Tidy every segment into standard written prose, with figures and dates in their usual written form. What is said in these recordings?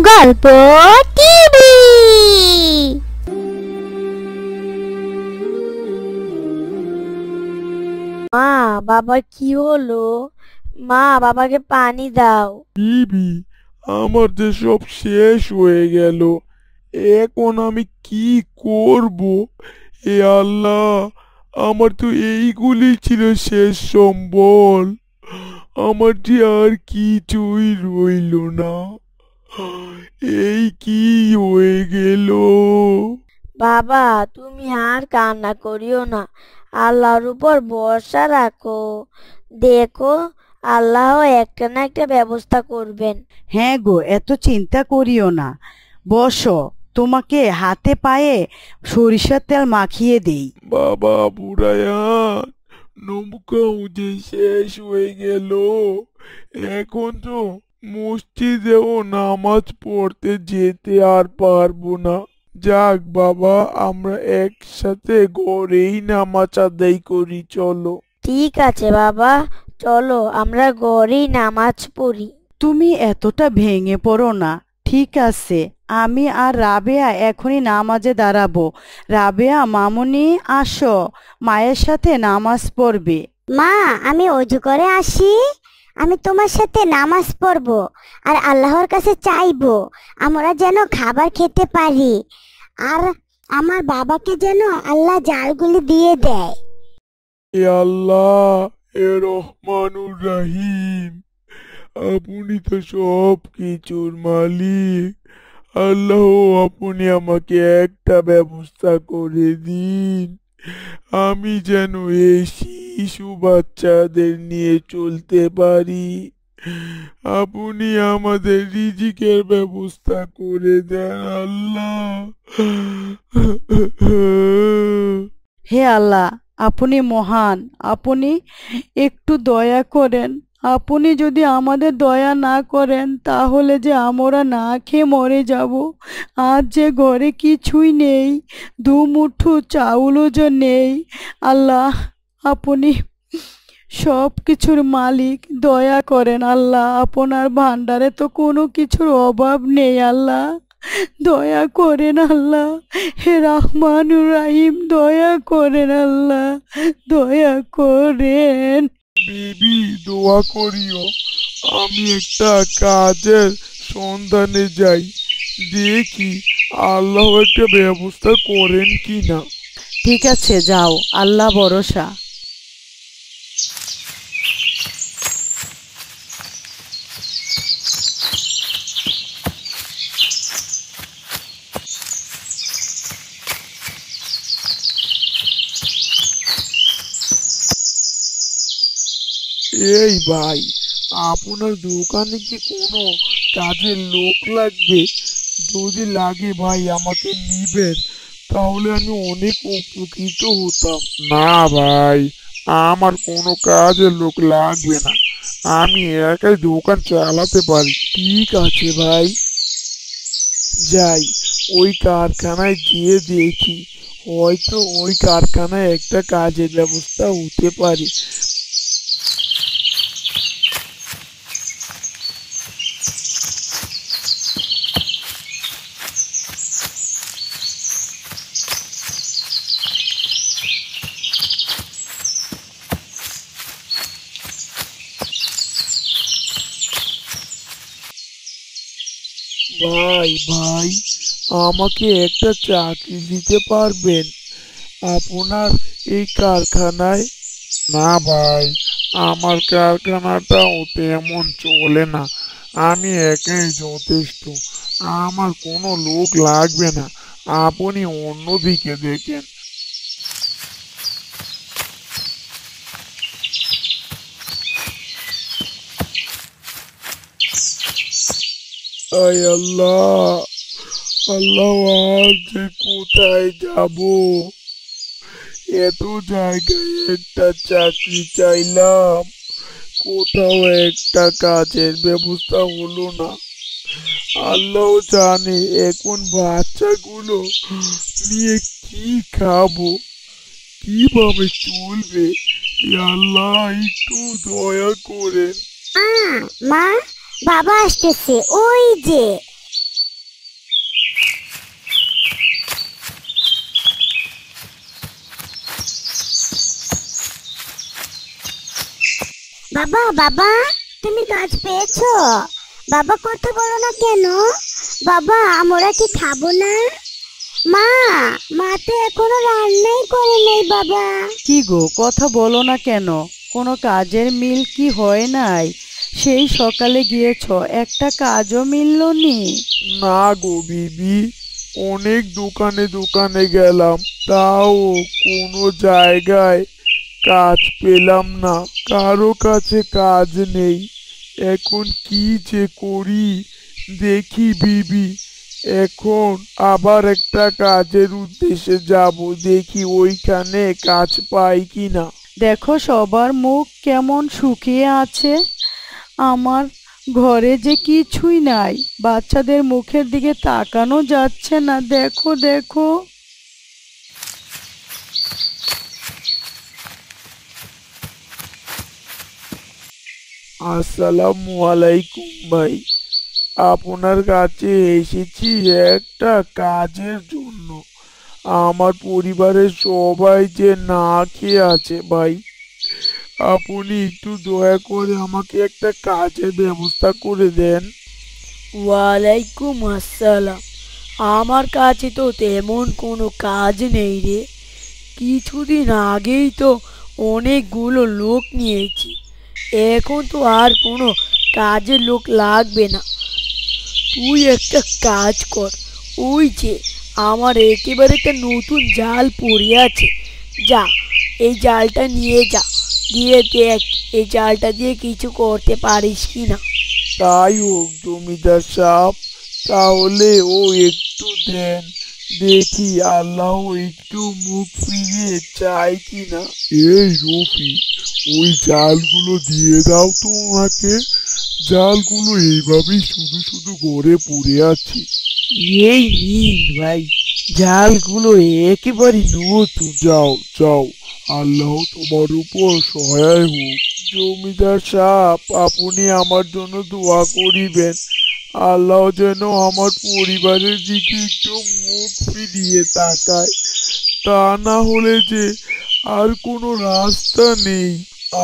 গল্প টিভি। মা, বাবার কি হলো? মা, বাবাকে পানি দাও। টিভি, আমার যে সব শেষ হয়ে গেল। এখন আমি কি করব? এ আল্লাহ, আমার তো এইগুলি ছিল শেষ সম্বল। আমার যে আর কিছুই রইল না। এই কি হয়ে গেল? বাবা, তুমি আর কান্না করিও না, আল্লাহর উপর ভরসা রাখো। দেখো, আল্লাহ একটা না একটা ব্যবস্থা করবেন। হ্যাঁ গো, এত চিন্তা করিও না। বসো, তোমাকে হাতে পায়ে সরিষার তেল মাখিয়ে দেই। বাবা বুড়ায়ান, নৌকাও যে শেষ হয়ে গেল। এখন তো মসজিদেও নামাজ পড়তে যেতে আর পারবো না। যাক বাবা, আমরা একসাথে ঘরেই নামাজ আদায় করি, চলো। ঠিক আছে বাবা, চলো আমরা ঘরেই নামাজ পড়ি। তুমি এতটা ভেঙে পড়ো না। ঠিক আছে, আমি আর রাবেয়া এখনই নামাজে দাঁড়াবো। রাবেয়া, মামুনি, আসো, মায়ের সাথে নামাজ পড়বে। মা, আমি অজু করে আসি। আমি তোমার সাথে নামাজ পড়বো আর আল্লাহর কাছে চাইবো আমরা যেন খাবার খেতে পারি, আর আমার বাবাকে যেন আল্লাহ জালগুলি দিয়ে দেয়। এ আল্লাহ, এ রহমানুর রাহিম, আপনি তো সব কিছুর মালিক। আল্লাহ, আপনি আমাকে একটা ব্যবস্থা করে দিন। আমি যেন এই শিশু বাচ্চাদের নিয়ে চলতে পারি। আপনি আমাদের রিজিকের ব্যবস্থা করে দেন আল্লাহ। হে আল্লাহ, আপনি মহান, আপনি একটু দয়া করেন। আপনি যদি আমাদের দয়া না করেন তাহলে যে আমরা না খেয়ে মরে যাব। আজ যে ঘরে কিছুই নেই, দুমুঠো চাউলও যে নেই। আল্লাহ, আপনি সব কিছুর মালিক, দয়া করেন আল্লাহ। আপনার ভান্ডারে তো কোনো কিছুর অভাব নেই আল্লাহ, দয়া করেন আল্লাহ। হে রহমানুর রাহিম, দয়া করেন আল্লাহ, দয়া করেন। বিবি, দোয়া করিও। আমি একটা কাজের সন্ধানে যাই, দেখি আল্লাহ একটা ব্যবস্থা করেন কিনা। ঠিক আছে, যাও, আল্লাহ ভরসা। এই ভাই, আপনার দোকানে কি কোনো কাজের লোক লাগবে? যদি লাগে ভাই, আমাকে নিবেন, তাহলে আমি অনেক উপকৃত হতাম। না ভাই, আমার কোনো কাজের লোক লাগবে না। আমি একাই দোকান চালাতে পারি। ঠিক আছে ভাই, যাই, ওই কারখানায় গিয়ে দেখি, হয়তো ওই কারখানায় একটা কাজের ব্যবস্থা হতে পারে। ভাই ভাই, আমাকে একটা চাকরি দিতে পারবেন আপনার এই কারখানায়? না ভাই, আমার কারখানাটাও তেমন চলে না। আমি একাই যথেষ্ট। আমার কোনো লোক লাগবে না। আপনি অন্যদিকে দেখেন। আয় আল্লাহ, আল্লাহ, আর যে কোথায় যাব? এত জায়গায় একটা চাকরি চাইলাম, কোথাও একটা কাজের ব্যবস্থা হলো না। আল্লাহ জানে এখন বাচ্চাগুলো নিয়ে কি খাবো, কিভাবে চলবে। এ আল্লাহ, একটু দয়া করেন। মা, বাবা আসতেছে, ওই যে। বাবা বাবা, তুমি কাজ পেয়েছো? বাবা কথা বলো না কেন? বাবা আমরা কি খাবো না? মা, মা তো এখনো রান্নাই করে নেই বাবা। কি গো, কথা বলো না কেন? কোনো কাজের মিল কি হয় নাই? সেই সকালে গিয়েছ, একটা কাজও মিললো নি। না গো বিবি, অনেক দোকানে দোকানে গেলাম, তাও কোনো জায়গায় কাজ পেলাম না। কারো কাছে কাজ নেই। এখন কি যে করি দেখি বিবি। এখন আবার একটা কাজের উদ্দেশ্যে যাব, দেখি ওইখানে কাজ পাই কিনা। দেখো সবার মুখ কেমন শুকিয়ে আছে। আমার ঘরে যে কিছুই নাই, বাচ্চাদের মুখের দিকে তাকানো যাচ্ছে না। দেখো দেখো। আসসালামু আলাইকুম ভাই, আপনার কাছে এসেছি একটা কাজের জন্য। আমার পরিবারের সবাই যে না খেয়ে আছে ভাই, আপনি একটু দয়া করে আমাকে একটা কাজের ব্যবস্থা করে দেন। ওয়ালাইকুম আসসালাম। আমার কাছে তো তেমন কোনো কাজ নেই রে। কিছুদিন আগেই তো অনেকগুলো লোক নিয়েছি, এখন তো আর কোনো কাজের লোক লাগবে না। তুই একটা কাজ কর, ওই যে আমার একেবারে একটা নতুন জাল পড়ে আছে, যা এই জালটা নিয়ে যা, দিয়ে দেখ এই জালটা দিয়ে কিছু করতে পারিস কি না। তাই হোক জমিদার সাহেব, তাহলে ও একটু দেন, দেখি আল্লাহ একটু মুখ ফিরিয়ে চায় কিনা। এই রফি, ওই জালগুলো দিয়ে দাও তো ওনাকে। জালগুলো এইভাবেই শুধু শুধু ঘরে পড়ে আছে। এই নিন ভাই, জালগুলো একেবারে নতুন। যাও যাও, আল্লাহ তোমার উপর সহায় হোক। জমিদার সাহেব, আপনি আমার জন্য দোয়া করিবেন, আল্লাহ যেন আমার পরিবারের দিকে একটু মুখ ফিরিয়ে তাকায়, তা না হলে যে আর কোনো রাস্তা নেই।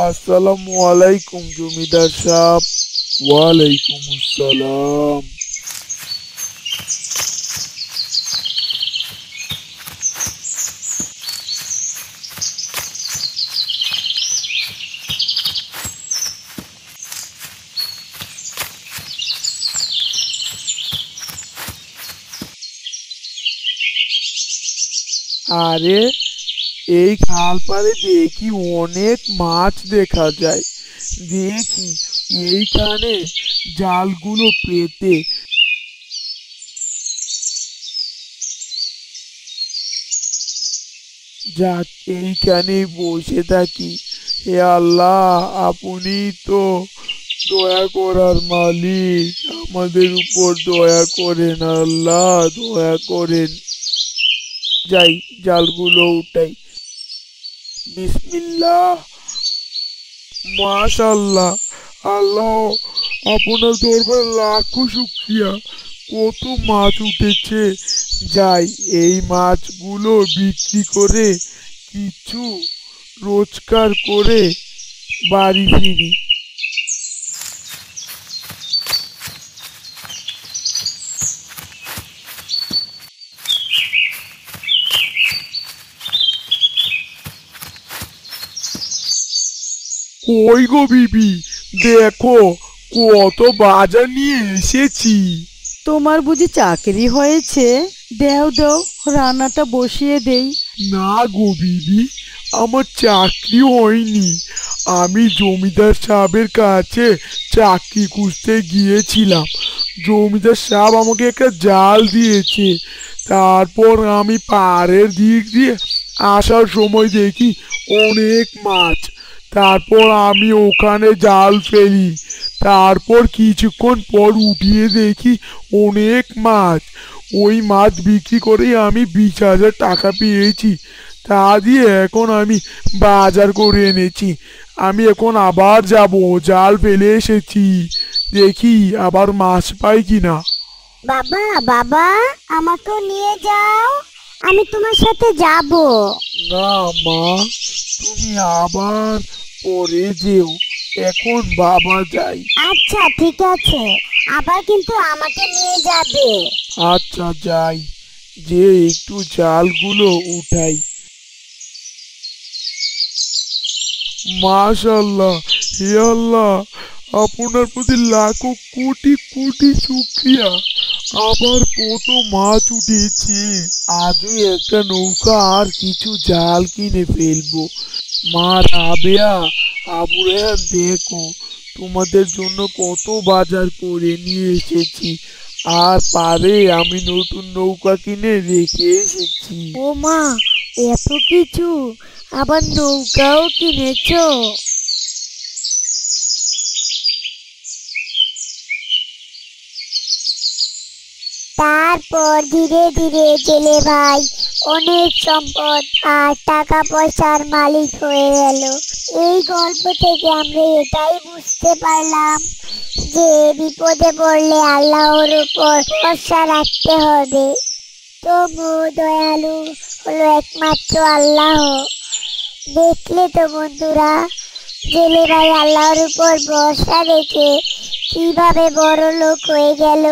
আসসালামু আলাইকুম জমিদার সাহেব। ওয়ালাইকুম আসসালাম। আরে, এই খাল পাড়ে দেখি অনেক মাছ দেখা যায়। দেখি এইখানে জালগুলো পেতে। যাক, এইখানেই বসে থাকি। হে আল্লাহ, আপনি তো দয়া করার মালিক, আমাদের উপর দয়া করেন আল্লাহ, দয়া করেন। যাই, জালগুলো উঠাই। বিসমিল্লাহ। মাশাআল্লাহ, আল্লাহ আপনার দরবার লাখো শুকরিয়া, কত মাছ উঠেছে। যাই, এই মাছগুলো বিক্রি করে কিছু রোজগার করে বাড়ি ফিরি। কই গো বিবি, দেখো কত বাজার নিয়ে এসেছি। তোমার বুঝি চাকরি হয়েছে? দেও দেও, রান্নাটা বসিয়ে দেই। না গো বিবি, আমার চাকরি হয়নি। আমি জমিদার সাহেবের কাছে চাকরি খুঁজতে গিয়েছিলাম। জমিদার সাহেব আমাকে একটা জাল দিয়েছে। তারপর আমি পাড়ের দিক দিয়ে আসার সময় দেখি অনেক মাছ। তারপর আমি ওখানে জাল ফেলি। তারপর কিছুক্ষণ পর উঠিয়ে দেখি অনেক মাছ। ওই মাছ বিক্রি করে আমি 20,000 টাকা পেয়েছি। তা দিয়ে এখন আমি বাজার করে এনেছি। আমি এখন আবার যাব, জাল ফেলে এসেছি, দেখি আবার মাছ পাই কিনা। বাবা বাবা, আমাকেও নিয়ে যাও, আমি তোমার সাথে যাব। না মা, তুমি আবার পরে যেও, এখন বাবা যাই। আচ্ছা ঠিক আছে, আবার কিন্তু আমাকে নিয়ে যাবে। আচ্ছা যাই, যে একটু জালগুলো উঠাই। মাশাআল্লাহ, হে আল্লাহ, আপনার প্রতি লাখো কোটি কোটি শুকরিয়া। আবার কত মাছ উঠেছে। আজই একটা নৌকা আর কিছু জাল কিনে ফেলবো। মা রাবেয়া, আবু রেহান, দেখো তোমাদের জন্য কত বাজার করে নিয়ে এসেছি। আর পারে আমি নতুন নৌকা কিনে রেখে এসেছি। ও মা, এত কিছু, আবার নৌকাও কিনেছো? তারপর ধীরে ধীরে জেলে ভাই অনেক সম্পদ আর টাকা পয়সার মালিক হয়ে গেল। এই গল্প থেকে আমরা এটাই বুঝতে পারলাম যে বিপদে পড়লে আল্লাহর উপর ভরসা রাখতে হবে। তবু দয়ালু হলো একমাত্র আল্লাহ। দেখলে তো বন্ধুরা, জেলে ভাই আল্লাহর উপর ভরসা রেখে কিভাবে বড় লোক হয়ে গেল।